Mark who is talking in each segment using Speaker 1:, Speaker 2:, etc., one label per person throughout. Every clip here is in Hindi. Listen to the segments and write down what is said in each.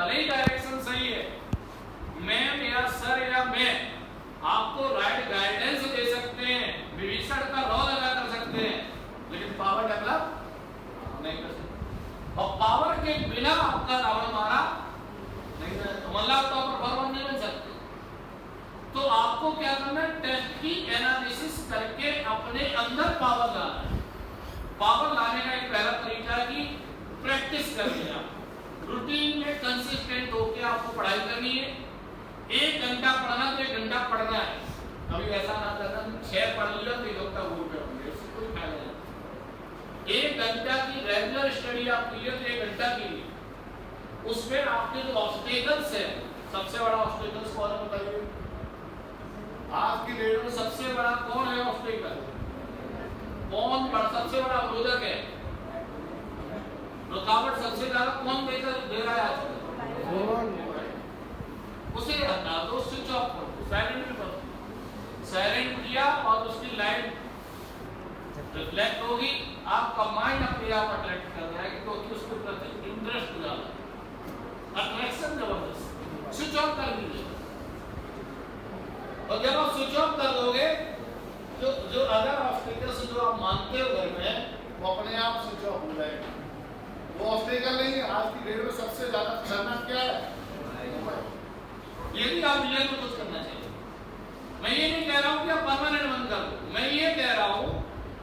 Speaker 1: भले ही डायरेक्शन सही है, मैम या सर या मैं आपको राइट गाइडेंस दे सकते हैं, विभीषण का रॉ लगा कर सकते हैं, लेकिन पावर डेवलप नहीं कर सकते। और पावर के बिना आपका रावण मारा नहीं कर सकते, मतलब तो परफॉर्मेंस नहीं बन सकते। तो आपको क्या करना है, टेस्ट की एनालिसिस करके अपने अंदर पावर लाना है। पावर लाने का एक पहला तरीका है कि प्रैक्टिस करनी है। रूटीन में कंसिस्टेंट होकर आपको पढ़ाई करनी है। 1 घंटा पढ़ना तो 1 घंटा पढ़ना है। कभी ऐसा ना करना 6 पढ़ लिया तो 1 घंटा भूल जाओगे, इससे कोई फायदा नहीं। 1 घंटा की रेगुलर स्टडी आप कीजिए तो 1 घंटा कीजिए। उसमें आपके जो ऑब्स्टेकल्स है, सबसे बड़ा ऑब्स्टेकल्स कौन है बताइए? आज की डेट में सबसे बड़ा कौन है ऑब्स्टेकल? कौन सबसे बड़ा अवरोधक है? रुकावट सबसे ज्यादा कौन दे रहा है आजकल? उसे हटा दो, स्विच ऑफ कर दो, साइलेंट भी कर दो। साइलेंट किया और उसकी लाइट रिफ्लेक्ट होगी, आपका माइंड अपने आप अट्रैक्ट कर रहा है क्योंकि उसके प्रति इंटरेस्ट ज्यादा, अट्रैक्शन जबरदस्त। स्विच ऑफ कर दीजिए। और जब आप स्विच ऑफ कर दोगे तो जो अदर ऑब्स्टेकल्स जो आप मानते हो घर में, वो अपने आप स्विच ऑफ हो जाएगा। वो ऑब्स्टेकल नहीं है। आज की डेट में सबसे ज्यादा खतरनाक क्या है? ये भी आप रियल में कुछ करना चाहिए। मैं ये नहीं कह रहा हूँ कि आप परमानेंट बंद कर दो, मैं ये कह रहा हूँ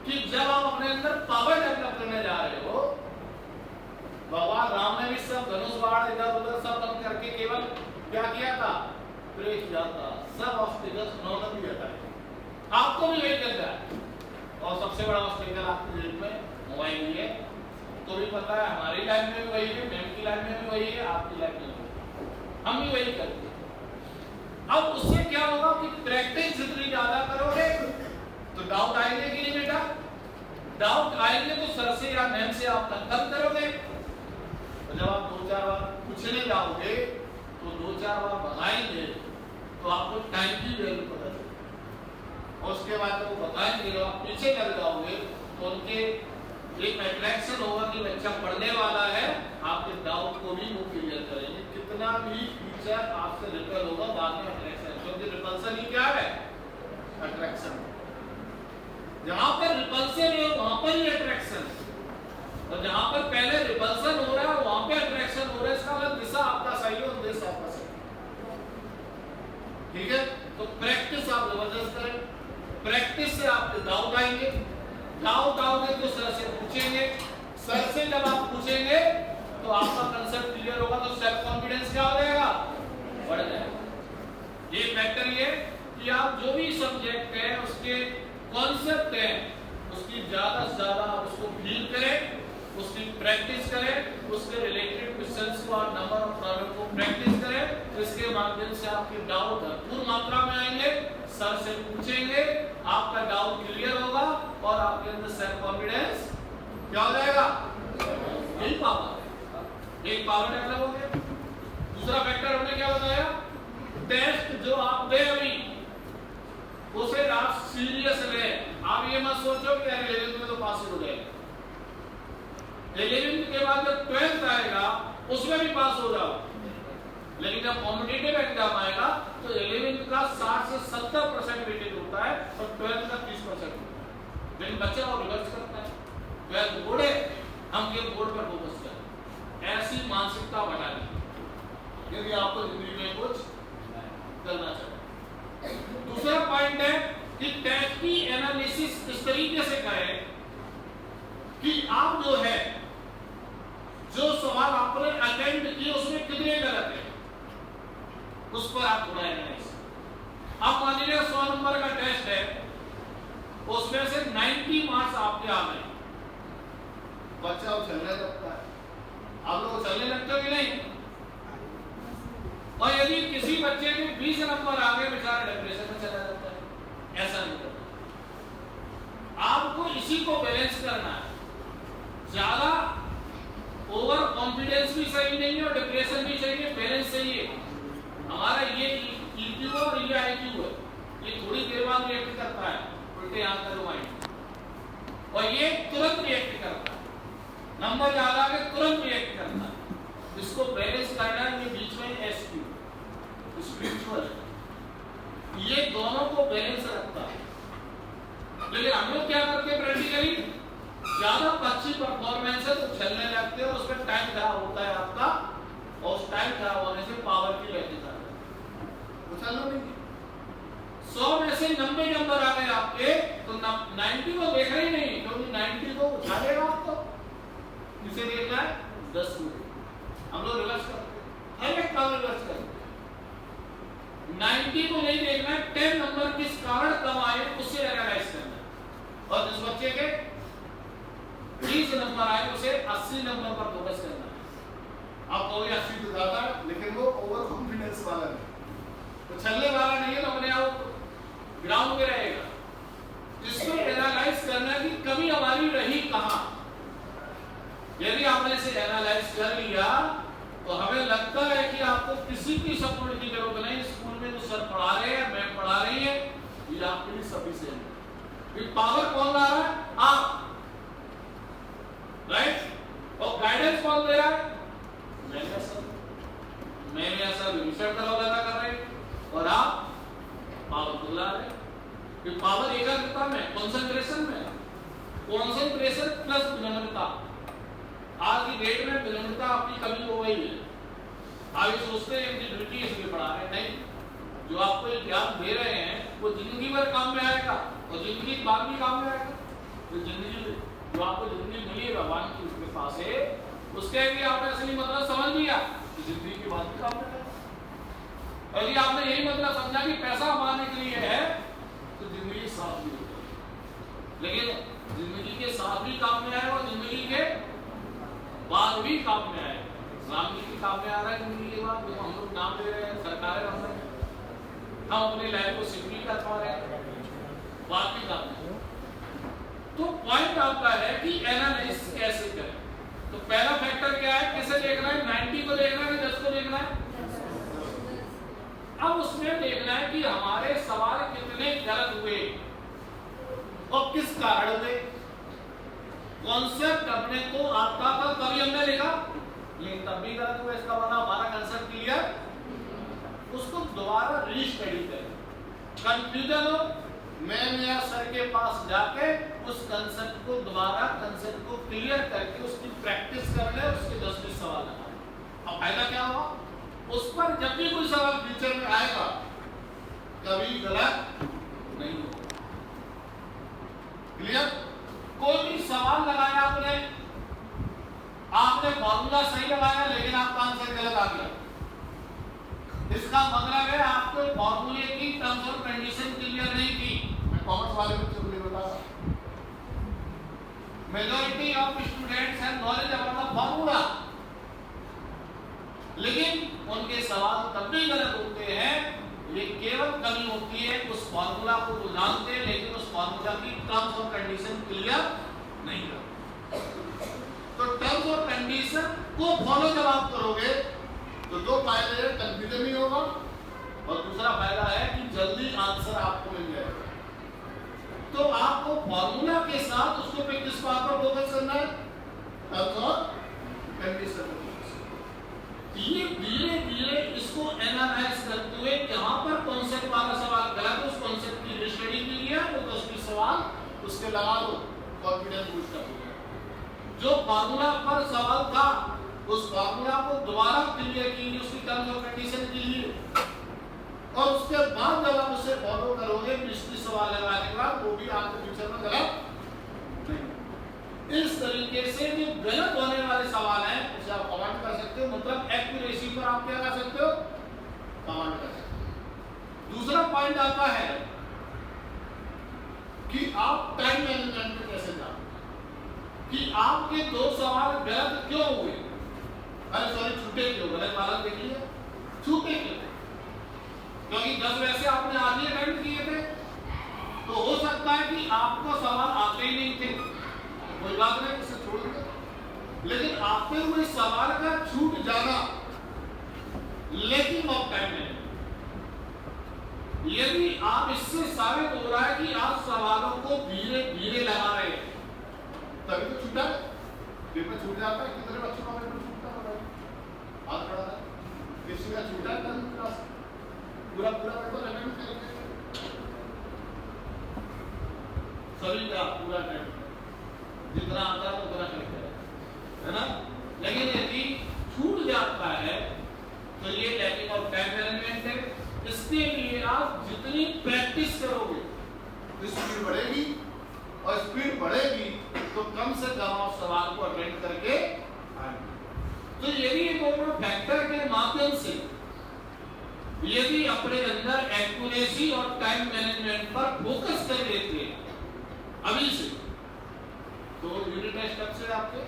Speaker 1: कि जब आप अपने अंदर पावर डेवलप करने जा रहे हो, भगवान राम ने भी सब धनुष बाण इधर उधर सब बंद करके केवल क्या किया था? प्रे किया था। सब ऑब्स्टेकल्स उन्होंने भी हटाए। आपको भी वही करना है। और सबसे बड़ा ऑब्स्टेकल आपकी जेब में मोबाइल ही है। तो भी पता है हमारी लाइफ में भी वही है, मैम की लाइफ में भी वही है, आपकी लाइफ में भी, हम भी वही करते हैं। अब उससे क्या होगा कि प्रैक्टिस जितनी ज्यादा करोगे तो डाउट आएंगे कि नहीं बेटा? डाउट आएंगे तो सर से या मैम से आप कंफर्म करोगे। तो जब आप 2-4 बार पूछने जाओगे तो 2-4 बार बताएंगे तो आपको टाइम की वैल्यू पता चलेगी। और उसके बाद वो बताएंगे तो आप पीछे कर जाओगे तो उनके एक अट्रैक्शन होगा कि बच्चा पढ़ने वाला है, आपके डाउट को भी वो क्लियर करेंगे। कितना भी टीचर आपसे रिपेल होगा बाद में अट्रैक्शन, क्योंकि रिपल्सन ही क्या है? अट्रैक्शन। जहां पर रिपल्सन है वहां पर ही अट्रैक्शन है, और जहां पर पहले रिपल्सन हो रहा है वहां पे अट्रैक्शन हो रहा है। इसका मतलब दिशा आपका सही है, उद्देश्य आपका सही। ठीक है, तो प्रैक्टिस आप जबरदस्त करें। प्रैक्टिस से आपके डाउट आएंगे, डाउट आओगे तो सर से पूछेंगे, सर से जब आप पूछेंगे तो आपका कंसेप्ट क्लियर होगा, तो सेल्फ कॉन्फिडेंस क्या हो जाएगा? बढ़ जाएगा। ये फैक्टर ये कि आप जो भी सब्जेक्ट है उसके कॉन्सेप्ट है उसकी ज्यादा से ज्यादा आप उसको फील करें, उसकी प्रैक्टिस करें, उसके रिलेटेड क्वेश्चंस को और नंबर ऑफ प्रॉब्लम को प्रैक्टिस करें। इसके माध्यम से आपके डाउट भरपूर मात्रा में आएंगे, सर से पूछेंगे, आपका डाउट क्लियर होगा और आपके अंदर सेल्फ कॉन्फिडेंस क्या हो जाएगा? यही पावर है। एक पावर डेवलप हो गया। दूसरा फैक्टर हमने क्या बताया? टेस्ट जो आप दे अभी उसे आप सीरियस लें। आप ये मत सोचो कि 11th में तो पास हो जाएगा। 11th के बाद जब 12th आएगा उसमें भी पास हो जाओ, लेकिन जब कॉम्पिटिटिव एग्जाम आएगा तो 11th का 60 से 70% वेटेज होता है और 12th का 30% होता है। लेकिन बच्चा वो रिवर्स करता है, 12th बोर्ड है, हम केवल बोर्ड पर फोकस करें। ऐसी मानसिकता बना दी यदि आपको जिंदगी में कुछ करना चाहिए। दूसरा पॉइंट है कि टेस्ट की एनालिसिस इस तरीके से करें कि आप जो है जो सवाल आपने अटेम्प्ट किए उसमें कितने गलत है उस पर आप थोड़ा एनालाइज। अब मान लीजिए 100 नंबर का टेस्ट है, उसमें से 90 मार्क्स आपके आ गए, बच्चा उछलने लगता है। आप लोग उछलने लगते हो कि नहीं? और यदि किसी बच्चे के 20 नंबर आ गए, बेचारा डिप्रेशन में चला जाता है। ऐसा नहीं करना। आपको इसी को बैलेंस करना है। ज्यादा ओवर कॉन्फिडेंस भी सही नहीं है और डिप्रेशन भी सही है, बैलेंस सही है। हमारा ये EQ और ये IQ है, ये थोड़ी देर बाद रिएक्ट करता है, उल्टे हाथ का माइंड, और ये तुरंत रिएक्ट करता है। नंबर ज्यादा आगे तुरंत रिएक्ट करता है। इसको बैलेंस करना है। ये बैलेंस रखता है। लेकिन हम लोग क्या करते हैं प्रैक्टिकली, ज्यादा अच्छी परफॉर्मेंस है तो चलने लगते हैं और उसमें टाइम खराब होता है आपका, और उस टाइम खराब होने से पावर की वैल्यू आ जाती है, वो चलो नहीं। 100 में से 90 नंबर आ गए आपके तो 90 को देख रहे ही नहीं, क्योंकि 90 को उछालेगा आपको, इसे देखना है 10 मिनट। हम लोग रिवर्स करते हैं, हर एक काम रिवर्स करते हैं। 90 को नहीं देखना है, 10 नंबर किस कारण कम आए उससे एनालाइज करना है, और जिस बच्चे के 30 नंबर आए उसे 80 नंबर पर फोकस करना है। आप कहोगे 80 तो ज्यादा है, लेकिन वो ओवर कॉन्फिडेंस वाला है, तो चलने वाला नहीं है, तो अपने आप ग्राउंड पे रहेगा। इसको एनालाइज करना है कि कमी हमारी रही कहां। यदि आपने इसे एनालाइज कर लिया तो हमें लगता है कि आपको किसी की सपोर्ट की जरूरत नहीं, स्कूल में जो सर पढ़ा रहे हैं, मैम पढ़ा रही है, ये आपके लिए सफिशिएंट है। पावर कौन ला रहा है? आप, राइट। और गाइडेंस कौन दे रहा है? मैंने सर रिसर्च कर रहे हैं, और आप पावर ला रहे हैं। पावर एकाग्रता में, कंसंट्रेशन में, कंसंट्रेशन प्लस विनम्रता। आज की डेट में विनम्रता आपकी कमी हो गई है। आप सोचते हैं कि ड्यूटी इसलिए पढ़ा रहे हैं, नहीं, जो आपको ये ज्ञान दे रहे हैं वो जिंदगी भर काम में आएगा, और जिंदगी के बाद भी काम में आएगा। तो जिंदगी जो आपको जिंदगी मिली है भगवान की उसके पास है, उसके भी आपने असली मतलब समझ लिया तो जिंदगी के बाद भी काम में आएगा। और यदि आपने यही मतलब समझा कि पैसा कमाने के लिए है तो जिंदगी साथ भी होगी, लेकिन जिंदगी के साथ भी काम में आएगा और जिंदगी के बाद भी काम में आएगा। रामजी काम में आ रहा है जिंदगी के बाद, हम लोग नाम ले रहे हैं, सरकारें हम लोग, हम अपनी लाइफ को सिक्योर कर पा रहे हैं, बात भी काम में। तो पॉइंट आपका है कि एनालिसिस कैसे करें। तो पहला फैक्टर क्या है, किसे देखना है? 90 को देखना है, 10 को देखना है। अब उसमें देखना है कि हमारे सवाल कितने गलत हुए और किस कारण हुए। कॉन्सेप्ट अपने को आता था तभी हमने लिखा, लेकिन तब भी गलत हुआ, इसका मतलब हमारा कंसेप्ट क्लियर, उसको दोबारा रीस्टडी करें। कंफ्यूजन हो, मैं या सर के पास जाके उस कंसेप्ट को दोबारा कंसेप्ट को क्लियर करके उसकी प्रैक्टिस कर ले, उसके 10-20 सवाल लगाए। अब फायदा क्या हुआ? उस पर जब भी कोई सवाल फ्यूचर में आएगा कभी गलत नहीं होगा। क्लियर? कोई भी सवाल लगाया आपने फॉर्मूला सही लगाया लेकिन आपका आंसर गलत आ गया, इसका मतलब है आपके फॉर्मूले की टर्म्स और कंडीशन क्लियर नहीं की। मैं कॉमर्स वाले बच्चों को बता रहा हूं, majority of students have knowledge about the formula, लेकिन उनके सवाल तब भी गलत होते हैं, ये केवल कमी होती है उस फॉर्मूला को वो जानते हैं लेकिन उस फॉर्मूला की टर्म्स और कंडीशन क्लियर नहीं करते। तो टर्म्स और कंडीशन को फॉलो जब आप करोगे तो दो फायदे हैं, कंफ्यूजन नहीं होगा, और दूसरा फायदा है कि जल्दी आंसर आपको मिल जाएगा। तो आपको फॉर्मूला के साथ उसको पे किस बात पर फोकस करना है? टर्म्स और कंडीशन पर। ये धीरे धीरे इसको एनालाइज करते हुए जहां पर कॉन्सेप्ट वाला सवाल गलत है उस कॉन्सेप्ट की स्टडी के लिए वो 10-20 सवाल उसके लगा दो, कॉन्फिडेंस बूस्ट हो गया। जो फार्मूला पर सवाल था उस फार्मूला को दोबारा क्लियर कीजिए, उसकी टर्म्स और कंडीशन कीजिए, और उसके बाद जब आप उसे फॉलो करोगे 20 सवाल लगाने के बाद वो भी आपके फ्यूचर में गलत नहीं। इस तरीके से जो गलत होने वाले सवाल हैं उसे आप कमेंट कर सकते हो, मतलब एक्यूरेसी पर आप क्या कर सकते हो? कमेंट कर सकते हो। दूसरा पॉइंट आता है कि आप टाइम मैनेजमेंट में कैसे जाओ, कि आपके 2 सवाल गलत क्यों हुए, अरे सॉरी छूटे क्यों, गलत वाला देख लिया, छूटे क्यों? क्योंकि 10 वैसे आपने आधी अटेम्प्ट किए थे, तो हो सकता है कि आपको सवाल आते ही नहीं थे, कोई बात नहीं, इसे छोड़ दो। लेकिन आते हुए सवाल का छूट जाना लेकिन ऑफ टाइम है। यदि आप इससे साबित हो रहा है कि आप सवालों को धीरे धीरे लगा रहे हैं तभी तो छूटा है, पेपर छूट जाता है। कितने बच्चों का पेपर छूटता है? हाथ खड़ा है, किसी का छूटा है पूरा पेपर अटेम्प्ट करके सभी का पूरा टाइम जितना आता है उतना करते है ना। लेकिन यदि छूट जाता है तो ये लैकिंग ऑफ टाइम मैनेजमेंट है। इसके लिए आप जितनी प्रैक्टिस करोगे स्पीड बढ़ेगी, और स्पीड बढ़ेगी तो कम से कम आप सवाल को अटेंड करके आएंगे। तो यदि ये दोनों फैक्टर के माध्यम से यदि अपने अंदर एक्यूरेसी और टाइम मैनेजमेंट पर फोकस कर लेते हैं अभी से, तो यूनिट टेस्ट कब से आपके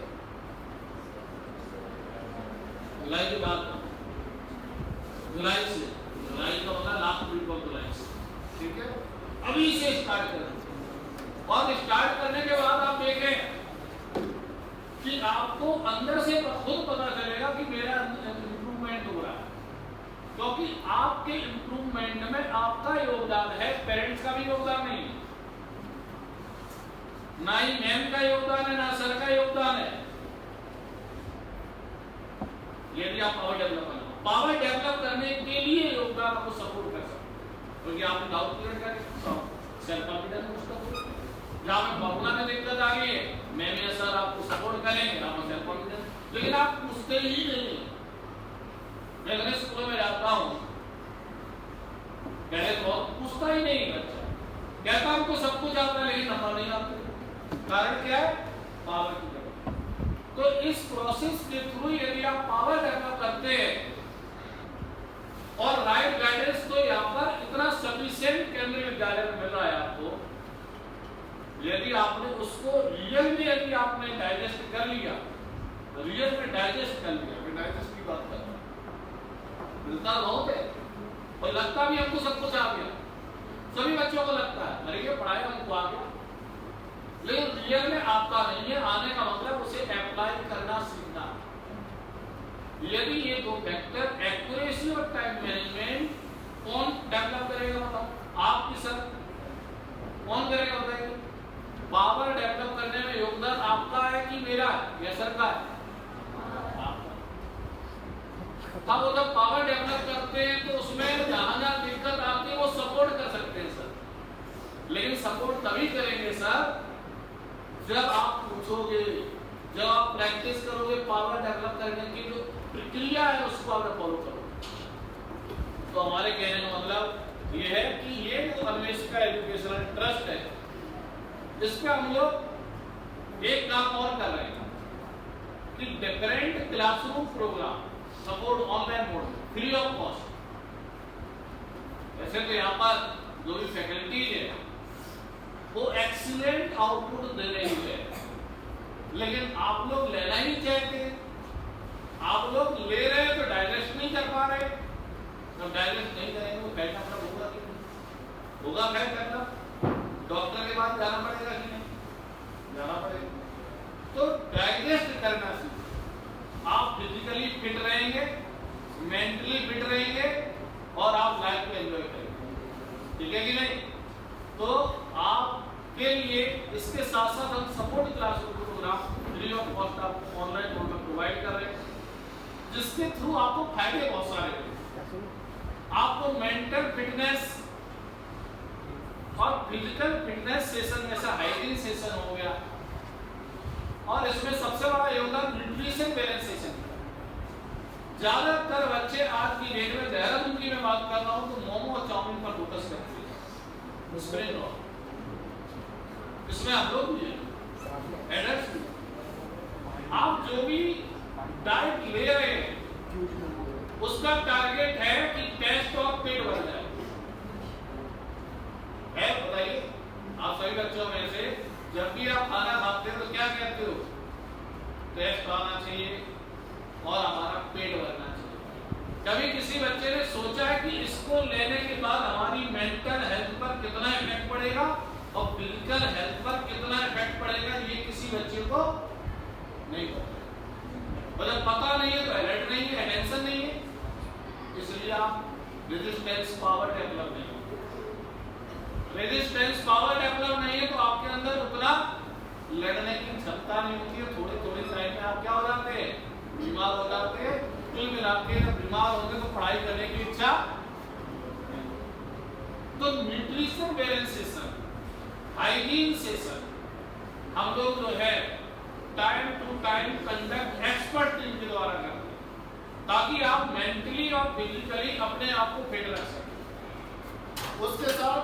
Speaker 1: जुलाई की बात, जुलाई से, जुलाई का मतलब लास्ट वीक ऑफ जुलाई से, ठीक है। अभी से स्टार्ट करें, और स्टार्ट करने के बाद आप देखें कि आपको अंदर से खुद पता चलेगा कि मेरा इंप्रूवमेंट हो रहा है, क्योंकि आपके इंप्रूवमेंट में आपका योगदान है, पेरेंट्स का भी योगदान नहीं, ना ही मैम का योगदान है, ना सर का योगदान है। यदि आप पावर डेवलप करने के लिए योगदान आपको सपोर्ट कर सकते, क्योंकि आपने डाउट क्लियर कर सेल्फ कॉन्फिडेंस उसका जहाँ पे फॉर्मूला में दिक्कत आ रही है, मैम या सर आपको सपोर्ट करेंगे, आपको सेल्फ कॉन्फिडेंस, लेकिन आप पूछते ही नहीं। मैं गणेश स्कूल में जाता हूँ, पहले तो पूछता ही नहीं बच्चा, कहता हमको सब कुछ आता है लेकिन नंबर नहीं आते। कारण क्या है? पावर की डेवलप। तो इस प्रोसेस के थ्रू यदि आप पावर डेवलप करते हैं और राइट गाइडेंस तो यहाँ पर इतना सफिशिएंट केंद्रीय विद्यालय में मिल रहा है आपको, यदि आपने उसको रियल में यदि आपने डाइजेस्ट कर लिया, रियल में डाइजेस्ट कर लिया, मैं डाइजेस्ट की बात कर रहा हूँ, मिलता बहुत है और लगता भी हमको सब कुछ आ गया, सभी बच्चों को लगता है अरे ये पढ़ाया हमको आ गया, लेकिन रियल में आपका नहीं है। आने का मतलब उसे अप्लाई करना सीखना। यदि ये दो फैक्टर एक्यूरेसी और टाइम मैनेजमेंट कौन डेवलप करेगा बताओ? आप की सर कौन करेगा बताइए? पावर डेवलप करने में योगदान आपका है कि मेरा है या सर का है? अब वो जब पावर डेवलप करते हैं तो उसमें जहां जहां दिक्कत आती है वो सपोर्ट कर सकते हैं सर, लेकिन सपोर्ट तभी करेंगे सर जब आप पूछोगे, जब आप प्रैक्टिस करोगे, पावर डेवलप करने की जो प्रक्रिया है उसको आप फॉलो करो। तो हमारे कहने का मतलब ये है कि ये जो अन्वेषिका एजुकेशनल ट्रस्ट है, इस पे हम लोग एक काम और कर रहे हैं कि different classroom program support online mode free of cost. ऐसे तो यहाँ पर जो भी फैकल्टी है वो एक्सीलेंट आउटपुट दे रही है, लेकिन आप लोग लेना ही चाहते हैं, आप लोग ले रहे हैं तो डाइजेस्ट नहीं कर पा रहे। जब डाइजेस्ट नहीं करेंगे तो फैट मतलब होगा कि नहीं होगा? फैट मतलब डॉक्टर के पास जाना पड़ेगा कि नहीं? जाना पड़ेगा। तो डाइजेस्ट करना सीखो, आप फिजिकली फिट रहेंगे, मेंटली फिट रहेंगे और आप लाइफ को एंजॉय करेंगे, ठीक है कि नहीं? तो आपके लिए इसके साथ साथ हम support classroom program free of cost आपको ऑनलाइन मोड में प्रोवाइड कर रहे हैं, जिसके थ्रू आपको फायदे बहुत सारे हैं। आपको मेंटल फिटनेस और फिजिकल फिटनेस सेशन जैसा हाइजीन सेशन हो गया, और इसमें सबसे बड़ा योगदान न्यूट्रिशन बैलेंस सेशन का। ज्यादातर बच्चे आज की डेट में, देहरादून की मैं बात कर रहा हूँ, तो मोमो और चाउमीन पर फोकस करते हैं, स्प्रिंग रोल, इसमें आप लोग भी हैं, एडल्ट्स भी। आप जो भी डाइट ले रहे हैं उसका टारगेट है कि टेस्ट और पेट भर जाए, है? बताइए आप सभी बच्चों में से जब भी आप खाना खाते हो तो क्या कहते हो? टेस्ट आना चाहिए और हमारा पेट भरना चाहिए। कभी किसी बच्चे ने सोचा है कि इसको लेने के बाद हमारी मेंटल हेल्थ पर कितना इफेक्ट पड़ेगा और फिजिकल हेल्थ पर कितना इफेक्ट पड़ेगा? ये किसी बच्चे को नहीं पता। मतलब पता नहीं है तो अलर्ट नहीं है, टेंशन नहीं है, इसलिए आप रेजिस्टेंस पावर डेवलप नहीं होती। रेजिस्टेंस पावर डेवलप नहीं है तो आपके अंदर उतना लड़ने की क्षमता नहीं होती है। थोड़े थोड़े टाइम में आप क्या हो जाते हैं? बीमार हो जाते हैं। कुल मिला के जब बीमार होंगे तो पढ़ाई करने की इच्छा। तो न्यूट्रिशन बैलेंसेशन हाइजीन सेशन हम लोग जो है time to time conduct expert team के द्वारा करते हैं, ताकि आप मेंटली और फिजिकली अपने आप को फिट रख सकें। उसके साथ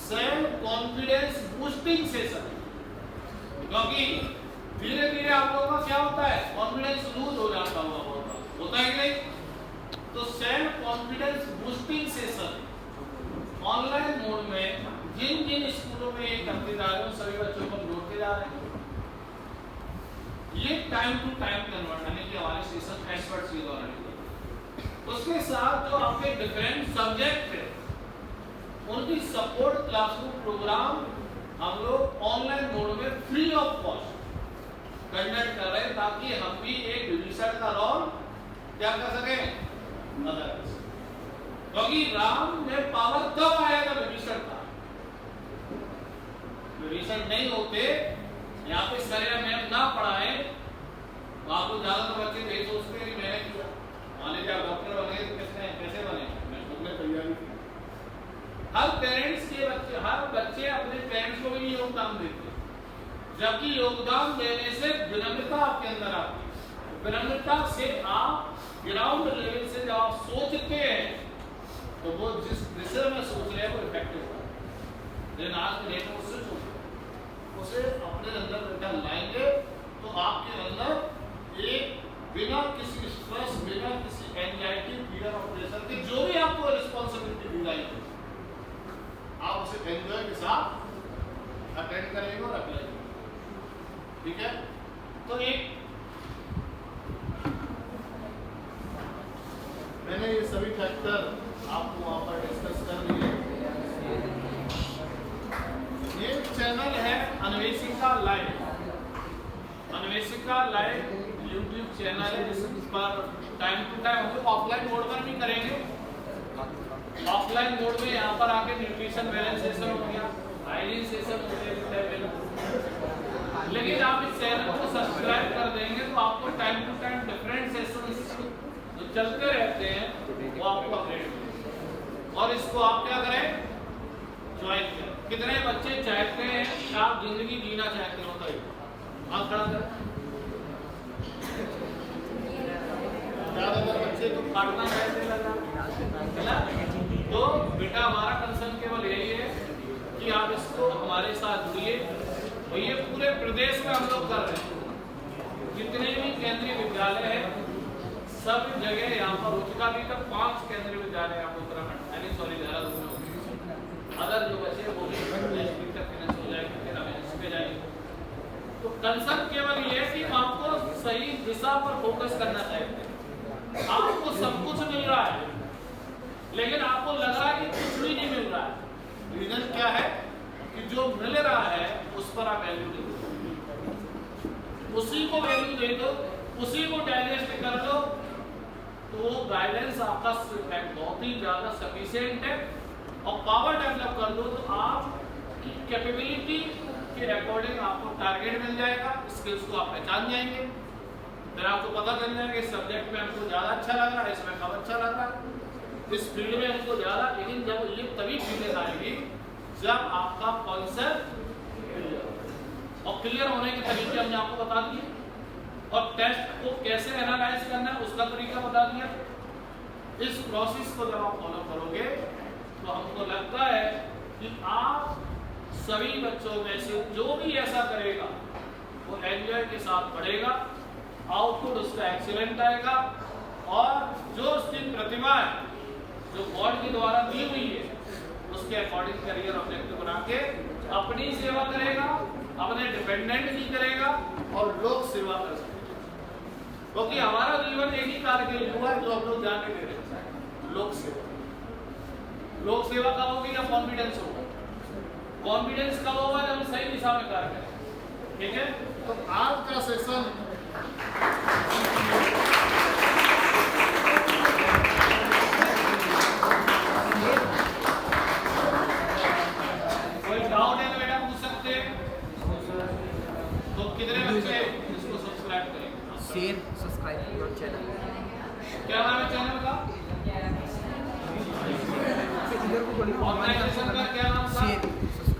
Speaker 1: सेल्फ कॉन्फिडेंस बूस्टिंग सेशन, क्योंकि धीरे धीरे आप लोगों का क्या होता है, कॉन्फिडेंस लूज हो जाता होता है कि नहीं। तो self confidence boosting session online mode में जिन जिन स्कूलों में ये करते जा रहे हैं सभी बच्चों को जोड़ते जा रहे हैं। ये टाइम टू टाइम कन्वर्ट यानी कि हमारे सेशन एक्सपर्ट्स के द्वारा लिए। उसके साथ जो आपके डिफरेंट सब्जेक्ट है उनकी सपोर्ट क्लासरूम प्रोग्राम हम लोग ऑनलाइन मोड में फ्री ऑफ कॉस्ट कंडक्ट कर रहे हैं, ताकि हम भी एक रिसर्च का रोल क्या कर सकें, अदा कर सकें। क्योंकि राम में पावर तब आएगा विभीषण का, विभीषण नहीं होते यहाँ पे सरिया मैम ना पढ़ाए तो आपको ज्यादातर बच्चे यही सोचते हैं कि मैंने किया, मान लीजिए आप डॉक्टर बने तो कैसे बने, मैं खुद ने तैयारी की। हर पेरेंट्स के बच्चे, हर बच्चे अपने पेरेंट्स को भी योगदान देते हैं, जबकि योगदान देने से विनम्रता आपके अंदर आती है। विनम्रता से आप ग्राउंड लेवल से जब आप सोचते हैं तो वो जिस विषय में सोच रहे हैं वो इफेक्टिव होगा। लेकिन आज के डेट में उससे सोच उसे अपने अंदर बेटा लाएंगे तो आपके अंदर एक बिना किसी स्ट्रेस, बिना किसी एंजाइटी, फियर और प्रेशर के जो भी आपको रिस्पॉन्सिबिलिटी दी जाएगी आप उसे एंजॉय के साथ अटेंड करेंगे और अप्लाई करेंगे। ठीक है, तो एक मैंने ये सभी फैक्टर आपको वहां पर डिस्कस कर दिए। ये चैनल है अन्वेषिका लाइव। अन्वेषिका लाइव यूट्यूब चैनल है, जिस पर टाइम टू टाइम हम लोग ऑफलाइन मोड पर भी करेंगे। ऑफलाइन मोड में यहाँ पर आके न्यूट्रिशन बैलेंस सेशन हो गया, हाइजीन सेशन हो गया, लेकिन आप इस चैनल को सब्सक्राइब कर देंगे तो आपको time to time different sessions जो चलते रहते हैं वो आपको अपडेट मिलेंगे। और इसको आप क्या करें, ज्वाइन करें। कितने बच्चे चाहते हैं कि आप जिंदगी जीना चाहते हो, तो आप खड़ा करें। ज्यादातर बच्चे तो काटना चाहते है ना, तो बेटा हमारा कंसर्न केवल यही है कि आप इसको हमारे साथ जुड़िए। और ये पूरे प्रदेश में हम लोग कर रहे हैं, जितने भी केंद्रीय विद्यालय हैं सब जगह यहाँ पर हो चुका। अभी तक 5 केंद्रीय विद्यालय आपको उत्तराखंड यानी सॉरी देहरादून में, अदर जो बचे वो भी डिस्ट्रिक्ट तक फिनिश हो जाएगी, फिर हम इस पे जाएंगे। तो कंसर्न केवल ये है कि आपको सही दिशा पर फोकस करना चाहिए। आपको सब कुछ मिल रहा है लेकिन आपको लग रहा है कि कुछ भी नहीं मिल रहा है। रीजन क्या है कि जो मिल रहा है उस पर आप वैल्यू दे दो, उसी को वैल्यू दे दो, उसी को डाइजेस्ट कर लो, तो वो गाइडेंस आपका बहुत ही ज्यादा सफिशिएंट है। और पावर डेवलप कर दो तो आप कैपेबिलिटी के अकॉर्डिंग आपको टारगेट मिल जाएगा, स्किल्स को आप पहचान जाएंगे, फिर आपको पता चल जाएगा इस सब्जेक्ट में हमको ज्यादा अच्छा लग रहा है, इसमें कम अच्छा लग रहा है, इस फील्ड में हमको ज्यादा। लेकिन जब ये तभी फील्ड आएगी जब आपका कॉन्सेप्ट और क्लियर होने के तरीके हमने आपको बता दिए, और टेस्ट को कैसे एनालाइज करना है उसका तरीका बता दिया। इस प्रोसेस को जब आप फॉलो करोगे तो हमको लगता है कि आप सभी बच्चों में से जो भी ऐसा करेगा वो एंजॉय के साथ पढ़ेगा, आउटपुट उसका एक्सीलेंट आएगा, और जो उसकी प्रतिभा है जो गॉड के द्वारा दी हुई है उसके अकॉर्डिंग करियर ऑब्जेक्टिव बना के अपनी सेवा करेगा, अपने डिपेंडेंट की करेगा और लोक सेवा कर सकेगा। क्योंकि हमारा जीवन एक ही कार्य के लिए हुआ है जो हम लोग जाने दे रहे हैं, लोक सेवा। लोक सेवा कब होगी या कॉन्फिडेंस होगा? कॉन्फिडेंस कब होगा जब हम सही दिशा में कार्य करें। ठीक है, तो आज का सेशन कोई डाउट है तो बेटा पूछ सकते हैं। तो कितने बच्चे इसको सब्सक्राइब करेंगे?
Speaker 2: Share subscribe your channel.
Speaker 1: क्या नाम है चैनल का?
Speaker 2: इधर को बोलिए।
Speaker 1: ऑर्गेनाइजेशन का क्या नाम था?
Speaker 2: CAP